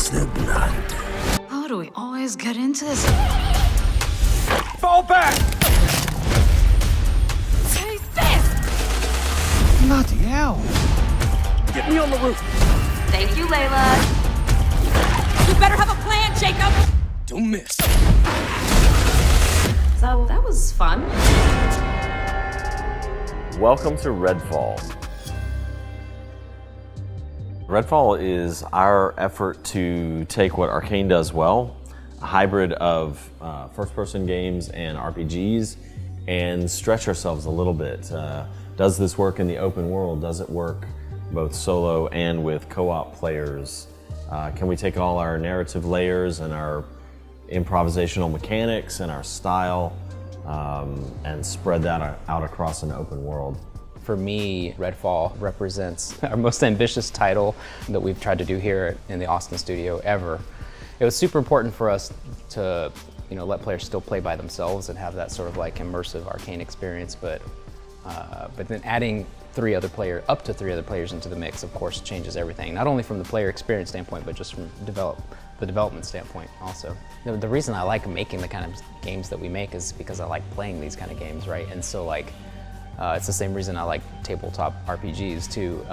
is the blood. How do we always get into this? Fall back! Taste this! Bloody hell! Get me on the roof! Thank you, Layla. You better have a plan, Jacob! Don't miss. So, that was fun. Welcome to Redfall. Redfall is our effort to take what Arkane does well, a hybrid of first-person games and RPGs, and stretch ourselves a little bit. Does this work in the open world? Does it work both solo and with co-op players? Can we take all our narrative layers and our improvisational mechanics and our style and spread that out across an open world? For me, Redfall represents our most ambitious title that we've tried to do here in the Austin studio ever. It was super important for us to, let players still play by themselves and have that sort of like immersive Arkane experience, but then adding up to three other players into the mix, of course, changes everything. Not only from the player experience standpoint, but just from the development standpoint also. The reason I like making the kind of games that we make is because I like playing these kind of games, right? And so it's the same reason I like tabletop RPGs too,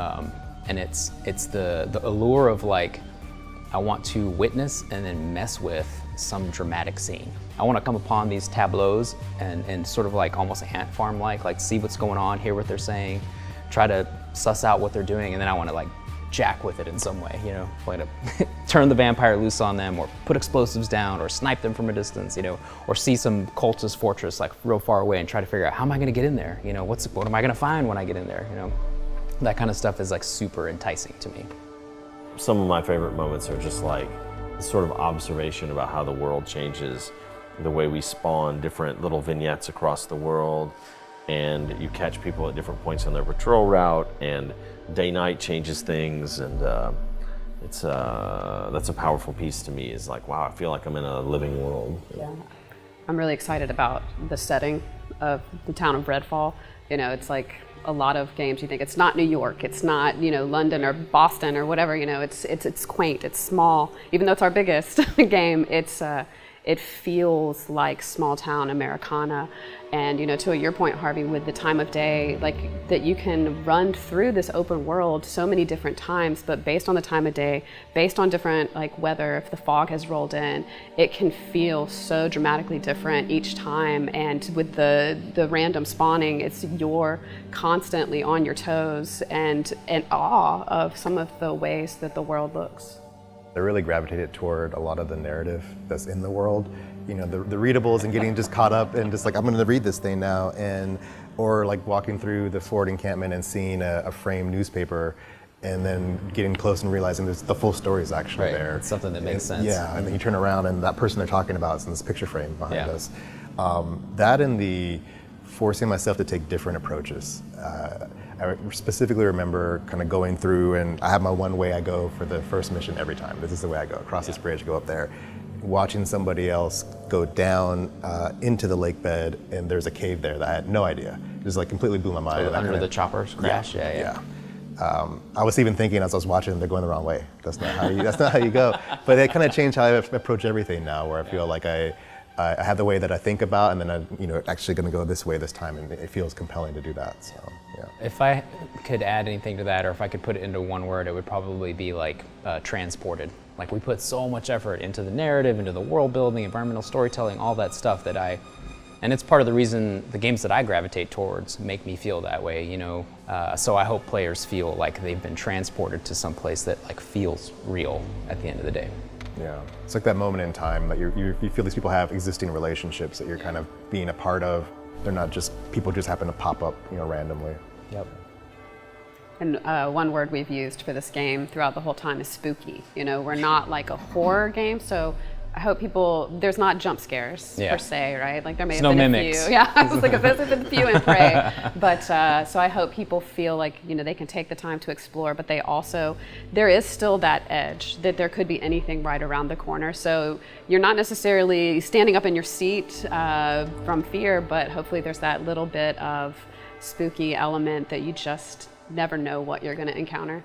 and it's the allure of I want to witness and then mess with some dramatic scene. I want to come upon these tableaus and sort of almost ant farm like see what's going on, hear what they're saying, try to suss out what they're doing, and then I want to jack with it in some way, like to turn the vampire loose on them, or put explosives down, or snipe them from a distance, or see some cultist fortress real far away and try to figure out how am I going to get in there, what am I going to find when I get in there, that kind of stuff is super enticing to me. Some of my favorite moments are just this sort of observation about how the world changes, the way we spawn different little vignettes across the world, and you catch people at different points on their patrol route, and day-night changes things, and that's a powerful piece to me. Is wow, I feel like I'm in a living world. Yeah, I'm really excited about the setting of the town of Redfall. It's like a lot of games. You think it's not New York, it's not London or Boston or whatever. It's quaint, it's small. Even though it's our biggest game, it feels like small town Americana. And to your point, Harvey, with the time of day, that you can run through this open world so many different times, but based on the time of day, based on different weather, if the fog has rolled in, it can feel so dramatically different each time. And with the random spawning, you're constantly on your toes and in awe of some of the ways that the world looks. I really gravitated toward a lot of the narrative that's in the world. The readables and getting just caught up and just I'm going to read this thing now, or walking through the Ford encampment and seeing a framed newspaper, and then getting close and realizing the full story is actually there. It's something that makes sense. Yeah, and then you turn around and that person they're talking about is in this picture frame behind us. That and the forcing myself to take different approaches. I specifically remember kind of going through, and I have my one way I go for the first mission every time. This is the way I go, across this bridge, go up there. Watching somebody else go down into the lake bed, and there's a cave there that I had no idea. It just completely blew my mind. So under the choppers crash? Yeah. I was even thinking as I was watching, they're going the wrong way. That's not how you go. But it kind of changed how I approach everything now, where I feel like I have the way that I think about, and then I'm actually going to go this way this time, and it feels compelling to do that. So, yeah. If I could add anything to that, or if I could put it into one word, it would probably be transported. We put so much effort into the narrative, into the world building, environmental storytelling, all that stuff and it's part of the reason the games that I gravitate towards make me feel that way, so I hope players feel like they've been transported to some place that feels real at the end of the day. Yeah, it's that moment in time that you feel these people have existing relationships that you're kind of being a part of. They're not just people just happen to pop up, randomly. Yep. And one word we've used for this game throughout the whole time is spooky. We're not a horror game, so I hope there's not jump scares per se, right? There may have been mimics. a few. Yeah, I was there's been a few in Prey. But so I hope people feel they can take the time to explore, but there is still that edge that there could be anything right around the corner. So you're not necessarily standing up in your seat from fear, but hopefully there's that little bit of spooky element that you just never know what you're going to encounter.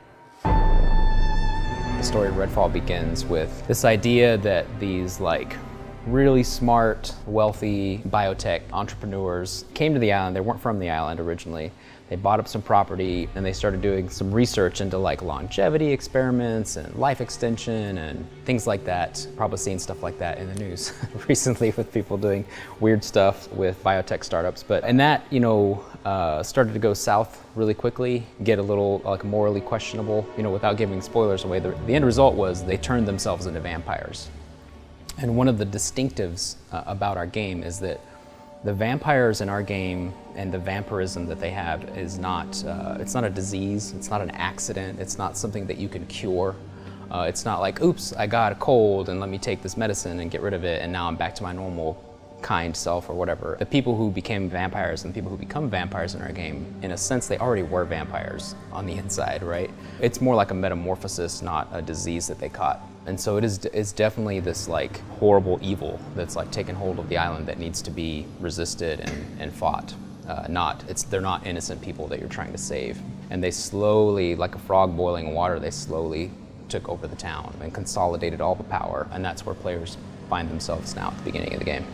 story Redfall begins with this idea that these like really smart, wealthy biotech entrepreneurs came to the island. They weren't from the island originally. They bought up some property and they started doing some research into like longevity experiments and life extension and things like that. Probably seen stuff like that in the news recently with people doing weird stuff with biotech startups. And that, started to go south really quickly, get a little like morally questionable, without giving spoilers away. The end result was they turned themselves into vampires. And one of the distinctives about our game is that the vampires in our game and the vampirism that they have is not, it's not a disease, it's not an accident, it's not something that you can cure. It's not like, oops, I got a cold and let me take this medicine and get rid of it and now I'm back to my normal kind self or whatever. The people who became vampires and the people who become vampires in our game, in a sense, they already were vampires on the inside, right? It's more like a metamorphosis, not a disease that they caught. And so it's definitely this like horrible evil that's like taken hold of the island that needs to be resisted and fought. They're not innocent people that you're trying to save. And they slowly, like a frog boiling in water, they slowly took over the town and consolidated all the power. And that's where players find themselves now at the beginning of the game.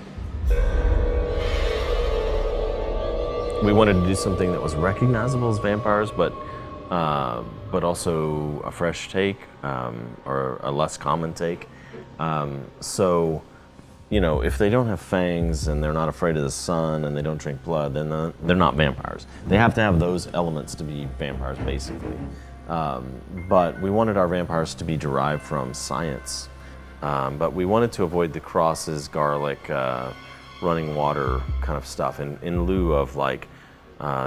We wanted to do something that was recognizable as vampires, but also a fresh take, or a less common take. So, if they don't have fangs and they're not afraid of the sun and they don't drink blood, then they're not vampires. They have to have those elements to be vampires, basically. But we wanted our vampires to be derived from science. But we wanted to avoid the crosses, garlic, running water kind of stuff in lieu of like,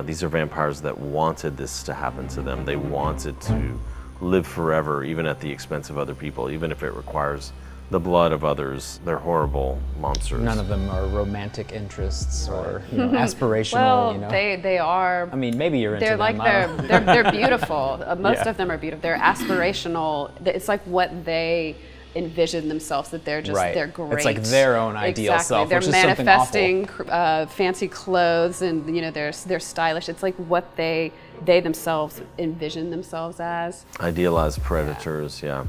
these are vampires that wanted this to happen to them. They wanted to live forever, even at the expense of other people, even if it requires the blood of others. They're horrible monsters. None of them are romantic interests or aspirational. Well, they are. I mean, maybe you're into they're them. Like they're beautiful. Most of them are beautiful. They're aspirational. It's like what they envision themselves, that they're just they're great. It's like their own ideal self, They're which is manifesting fancy clothes, and they're stylish. It's like what they themselves envision themselves as. Idealized predators, yeah.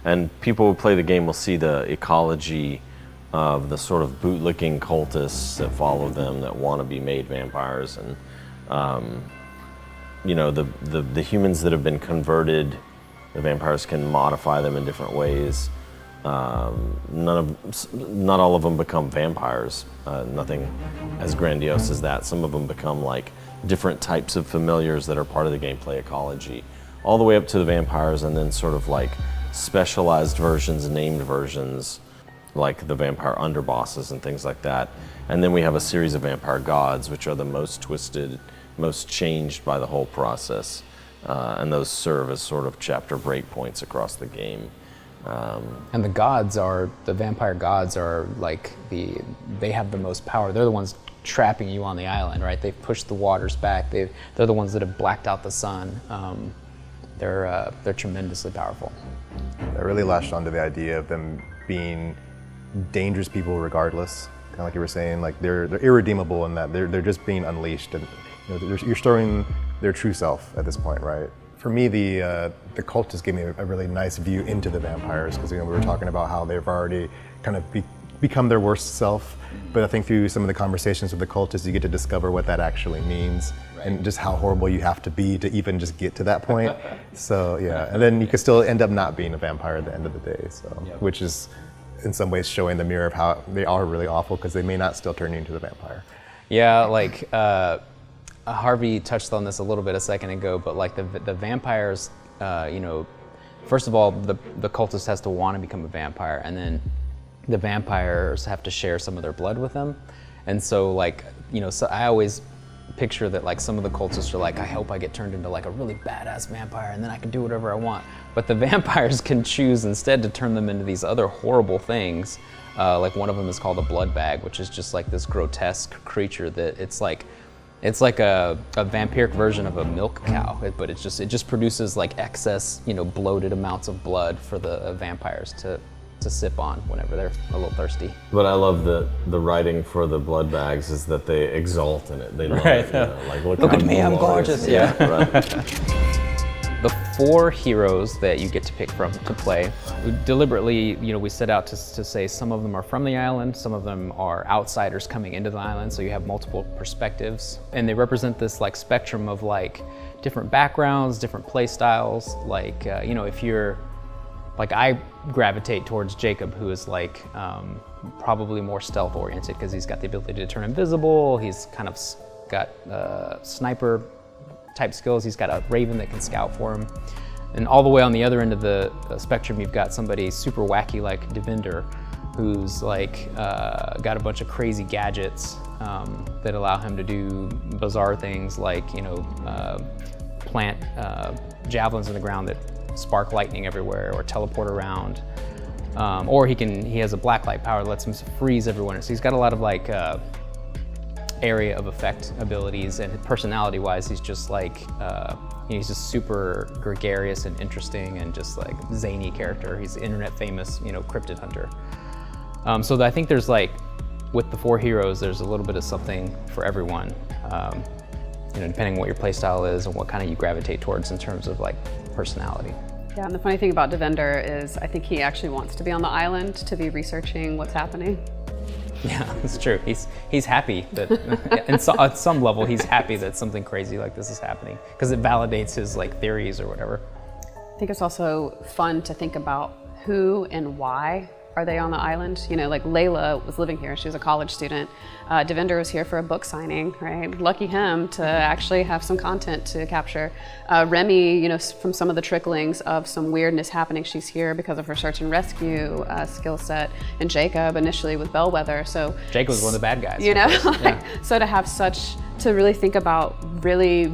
And people who play the game will see the ecology of the sort of bootlicking cultists that follow them, that want to be made vampires, and the humans that have been converted. The vampires can modify them in different ways. Not all of them become vampires. Nothing as grandiose as that. Some of them become like different types of familiars that are part of the gameplay ecology, all the way up to the vampires, and then sort of like specialized versions, named versions, like the vampire underbosses and things like that. And then we have a series of vampire gods, which are the most twisted, most changed by the whole process. And those serve as sort of chapter breakpoints across the game. And the vampire gods are like they have the most power. They're the ones trapping you on the island, right? They've pushed the waters back. They're the ones that have blacked out the sun. They're tremendously powerful. I really latched onto the idea of them being dangerous people regardless. Kind of like you were saying, like they're irredeemable in that they're just being unleashed, and you're storing their true self at this point, right? For me, the cultists gave me a really nice view into the vampires, because we were talking about how they've already kind of become their worst self. But I think through some of the conversations with the cultists, you get to discover what that actually means, and just how horrible you have to be to even just get to that point. So yeah, and then you can still end up not being a vampire at the end of the day. So, which is in some ways showing the mirror of how they are really awful, because they may not still turn you into the vampire. Yeah, like Harvey touched on this a little bit a second ago, but like the vampires, first of all, the cultist has to want to become a vampire, and then the vampires have to share some of their blood with them. And so so I always picture that like some of the cultists are like, I hope I get turned into like a really badass vampire and then I can do whatever I want. But the vampires can choose instead to turn them into these other horrible things. Like one of them is called a blood bag, which is just like this grotesque creature that it's like a vampiric version of a milk cow, but it just produces like excess, bloated amounts of blood for the vampires to sip on whenever they're a little thirsty. But I love the writing for the blood bags is that they exalt in it. They love it. Like, look at me, I'm gorgeous. Yeah. Right. the 4 heroes that you get to pick from to play, we deliberately, we set out to say some of them are from the island, some of them are outsiders coming into the island, so you have multiple perspectives. And they represent this like spectrum of like different backgrounds, different play styles. Like, if you're, like I gravitate towards Jacob, who is like probably more stealth oriented because he's got the ability to turn invisible, he's kind of got sniper type skills. He's got a raven that can scout for him. And all the way on the other end of the spectrum, you've got somebody super wacky like Devinder, who's like got a bunch of crazy gadgets that allow him to do bizarre things like, plant javelins in the ground that spark lightning everywhere or teleport around. Or he has a blacklight power that lets him freeze everyone. So he's got a lot of like area of effect abilities, and personality-wise, he's just like he's just super gregarious and interesting and just like zany character. He's an internet famous, cryptid hunter. So I think there's like, with the 4 heroes, there's a little bit of something for everyone. Depending on what your playstyle is and what kind of you gravitate towards in terms of like personality. Yeah, and the funny thing about Devinder is I think he actually wants to be on the island to be researching what's happening. Yeah, it's true. He's happy that, at some level, he's happy that something crazy like this is happening because it validates his like theories or whatever. I think it's also fun to think about who and why are they on the island. Like Layla was living here. She was a college student. Devinder was here for a book signing, right? Lucky him to actually have some content to capture. Remy, from some of the tricklings of some weirdness happening, she's here because of her search and rescue skill set. And Jacob initially with Bellwether. So Jacob was one of the bad guys. So to really think about really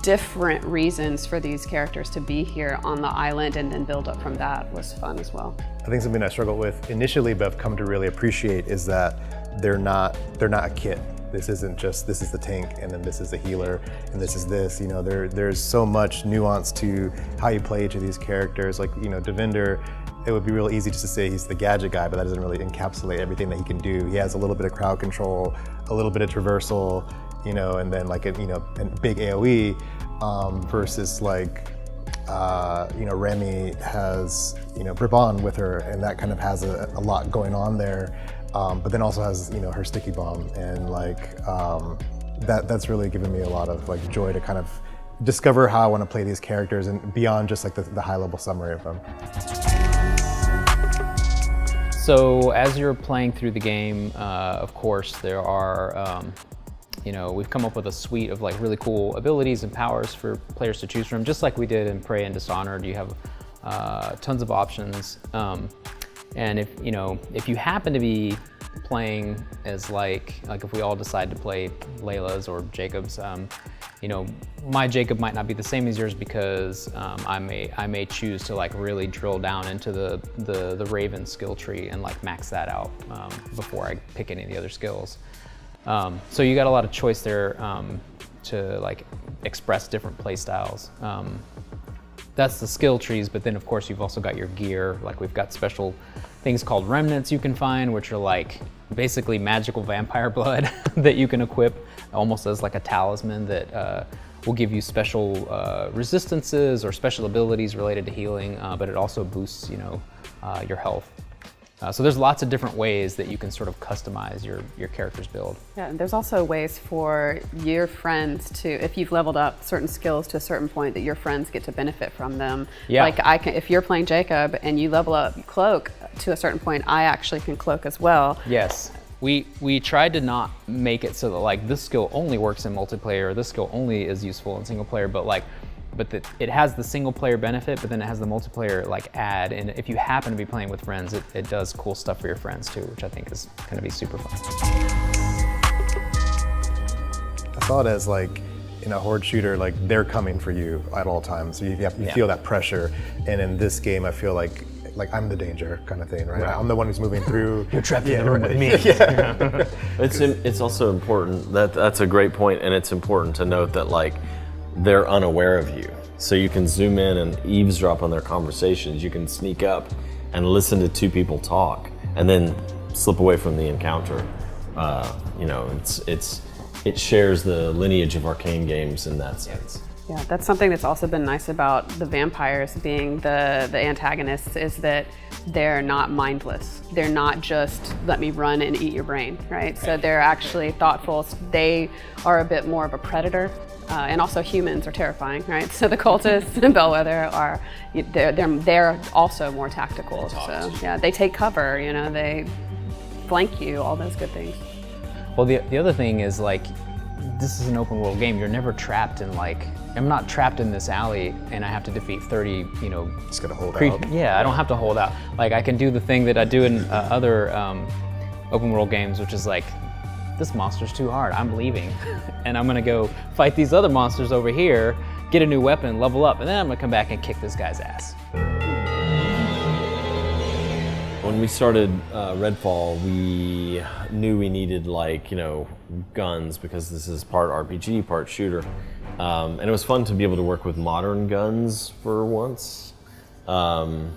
different reasons for these characters to be here on the island and then build up from that was fun as well. I think something I struggled with initially, but I've come to really appreciate, is that they're not a kit. This isn't just, this is the tank and then this is the healer and this is this. There's so much nuance to how you play each of these characters. Like, Devinder, it would be real easy just to say he's the gadget guy, but that doesn't really encapsulate everything that he can do. He has a little bit of crowd control, a little bit of traversal, and then like a big AoE, versus like Remy has Brabant with her, and that kind of has a lot going on there, but then also has her sticky bomb, and like that's really given me a lot of like joy to kind of discover how I want to play these characters and beyond just like the high level summary of them. So as you're playing through the game, of course there are we've come up with a suite of like really cool abilities and powers for players to choose from, just like we did in Prey and Dishonored. You have tons of options, and if you happen to be playing as like if we all decide to play Layla's or Jacob's, my Jacob might not be the same as yours because I may choose to like really drill down into the Raven skill tree and like max that out before I pick any of the other skills. So you got a lot of choice there to like express different play styles. That's the skill trees, but then of course you've also got your gear. Like we've got special things called remnants you can find, which are like basically magical vampire blood that you can equip almost as like a talisman that will give you special resistances or special abilities related to healing, but it also boosts your health. So there's lots of different ways that you can sort of customize your character's build. Yeah, and there's also ways for your friends to, if you've leveled up certain skills to a certain point, that your friends get to benefit from them. Yeah. Like if you're playing Jacob and you level up Cloak to a certain point, I actually can Cloak as well. Yes. We tried to not make it so that like this skill only works in multiplayer, or this skill only is useful in single player, but it has the single player benefit, but then it has the multiplayer like add, and if you happen to be playing with friends, it does cool stuff for your friends too, which I think is gonna be super fun. I saw it as like in a horde shooter, like they're coming for you at all times. So you feel that pressure, and in this game, I feel like I'm the danger kind of thing, right? I'm the one who's moving through. You're trapped in the room with me. Yeah. It's also important that's a great point, and it's important to note that like they're unaware of you. So you can zoom in and eavesdrop on their conversations. You can sneak up and listen to two people talk and then slip away from the encounter. It shares the lineage of Arkane games in that sense. Yeah, that's something that's also been nice about the vampires being the antagonists, is that they're not mindless. They're not just let me run and eat your brain, right? So they're actually thoughtful. They are a bit more of a predator, and also humans are terrifying, right? So the cultists and Bellwether are they're also more tactical. So yeah, they take cover, you know, they flank you, all those good things. Well, the other thing is, like, this is an open world game. You're never trapped in, like, I'm not trapped in this alley and I have to defeat 30, you know. Just gotta hold out. Yeah, I don't have to hold out. Like, I can do the thing that I do in other open world games, which is like, this monster's too hard, I'm leaving. And I'm gonna go fight these other monsters over here, get a new weapon, level up, and then I'm gonna come back and kick this guy's ass. When we started Redfall, we knew we needed, like, you know, guns, because this is part RPG, part shooter. And it was fun to be able to work with modern guns for once. And,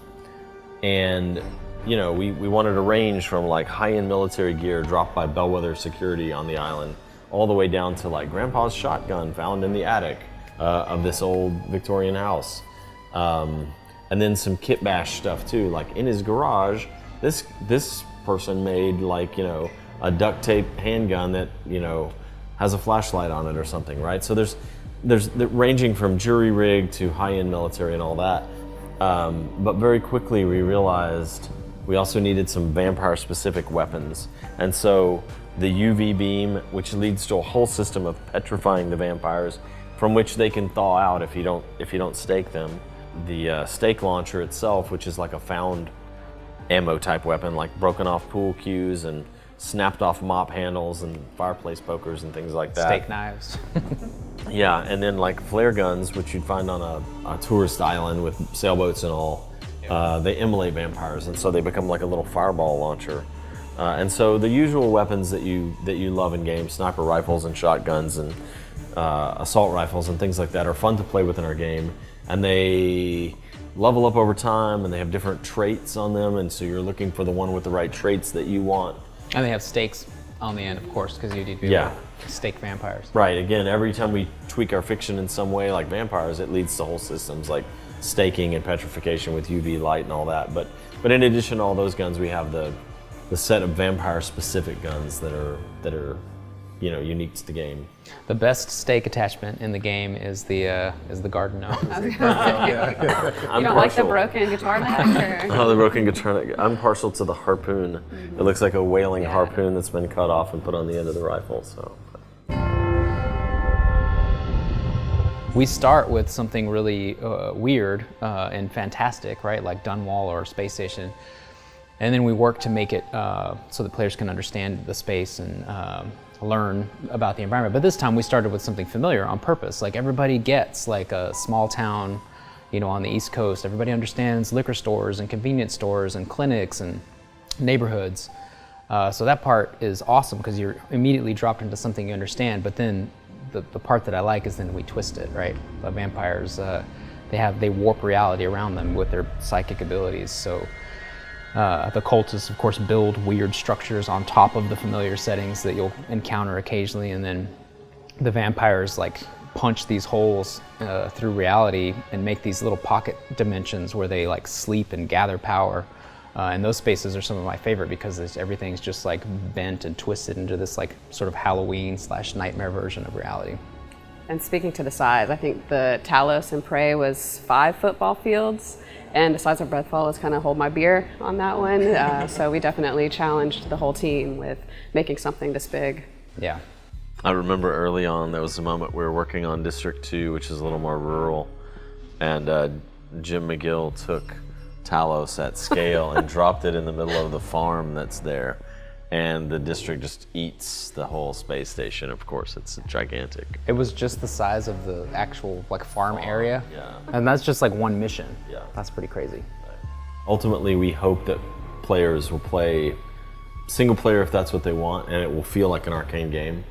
you know, we wanted a range from, like, high-end military gear dropped by Bellwether security on the island, all the way down to, like, Grandpa's shotgun found in the attic of this old Victorian house. And then some kit bash stuff too, like in his garage, this person made, like, you know, a duct tape handgun that, you know, has a flashlight on it or something, right? So there's ranging from jury rig to high-end military and all that. But very quickly we realized we also needed some vampire-specific weapons. And so the UV beam, which leads to a whole system of petrifying the vampires, from which they can thaw out if you don't stake them. The stake launcher itself, which is like a found ammo type weapon, like broken off pool cues and snapped off mop handles and fireplace pokers and things like that. Steak knives. Yeah, and then like flare guns, which you'd find on a tourist island with sailboats and all. They immolate vampires, and so they become like a little fireball launcher. And so the usual weapons that you love in games, sniper rifles and shotguns and assault rifles and things like that, are fun to play with in our game. And they level up over time, and they have different traits on them, and so you're looking for the one with the right traits that you want. And they have stakes on the end, of course, because you need to be able to stake vampires. Right, again, every time we tweak our fiction in some way, like vampires, it leads to whole systems like staking and petrification with UV light and all that. But in addition to all those guns, we have the set of vampire-specific guns that are you know, unique to the game. The best stake attachment in the game is the garden gnome. You don't like the broken guitar neck? Or? Oh, the broken guitar neck. I'm partial to the harpoon. It looks like a whaling harpoon that's been cut off and put on the end of the rifle. So. We start with something really weird and fantastic, right? Like Dunwall or Space Station. And then we work to make it so that players can understand the space and learn about the environment. But this time we started with something familiar on purpose. Like, everybody gets, like, a small town, you know, on the East Coast. Everybody understands liquor stores and convenience stores and clinics and neighborhoods. So that part is awesome because you're immediately dropped into something you understand. But then the part that I like is then we twist it, right? The vampires, they warp reality around them with their psychic abilities. So the cultists, of course, build weird structures on top of the familiar settings that you'll encounter occasionally, and then the vampires, like, punch these holes through reality and make these little pocket dimensions where they, like, sleep and gather power. And those spaces are some of my favorite because everything's just, like, bent and twisted into this, like, sort of Halloween/nightmare version of reality. And speaking to the size, I think the Talos and Prey was 5 football fields. And the size of Redfall is kind of hold my beer on that one. So we definitely challenged the whole team with making something this big. Yeah. I remember early on there was a moment we were working on District 2, which is a little more rural, and Jim McGill took Talos at scale and dropped it in the middle of the farm that's there. And the district just eats the whole space station. Of course, it's gigantic. It was just the size of the actual, like, farm area. Yeah. And that's just like one mission. Yeah. That's pretty crazy. Ultimately, we hope that players will play single player if that's what they want, and it will feel like an Arkane game.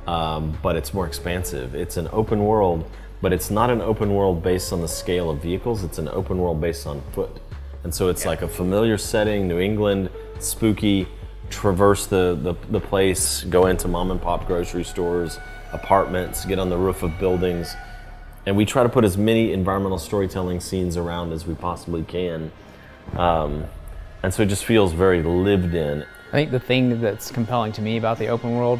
But it's more expansive. It's an open world, but it's not an open world based on the scale of vehicles. It's an open world based on foot. And so it's like a familiar setting, New England, spooky. Traverse the place, go into mom and pop grocery stores, apartments, get on the roof of buildings, And we try to put as many environmental storytelling scenes around as we possibly can. And so it just feels very lived in. I think the thing that's compelling to me about the open world,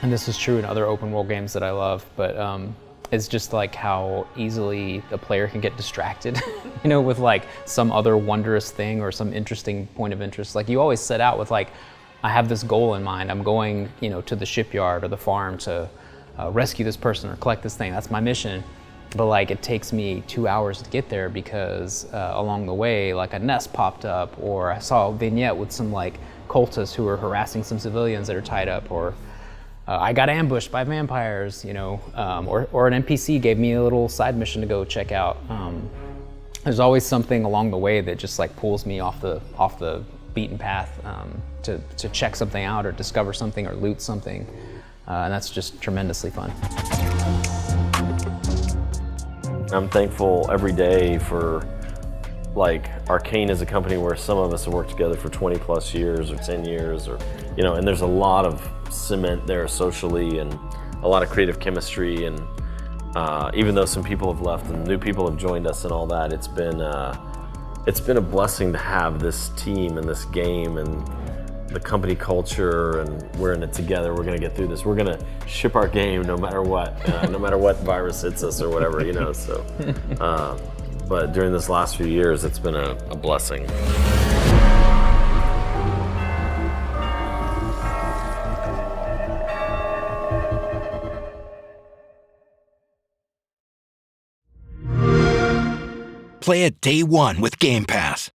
and this is true in other open world games that I love, but it's just like how easily the player can get distracted, you know, with like some other wondrous thing or some interesting point of interest. Like you always set out with like, I have this goal in mind. I'm going, you know, to the shipyard or the farm to rescue this person or collect this thing. That's my mission. But like it takes me 2 hours to get there because along the way, like a nest popped up, or I saw a vignette with some like cultists who were harassing some civilians that are tied up, or I got ambushed by vampires, you know, or an NPC gave me a little side mission to go check out. There's always something along the way that just like pulls me off the beaten path to check something out or discover something or loot something, and that's just tremendously fun. I'm thankful every day for, like, Arkane is a company where some of us have worked together for 20 plus years or 10 years, or, you know, and there's a lot of cement there socially and a lot of creative chemistry, and even though some people have left and new people have joined us and all that, it's been a blessing to have this team and this game and the company culture, and we're in it together. We're gonna get through this. We're gonna ship our game no matter what, no matter what virus hits us or whatever, you know, so. But during this last few years, it's been a blessing. Play it day one with Game Pass.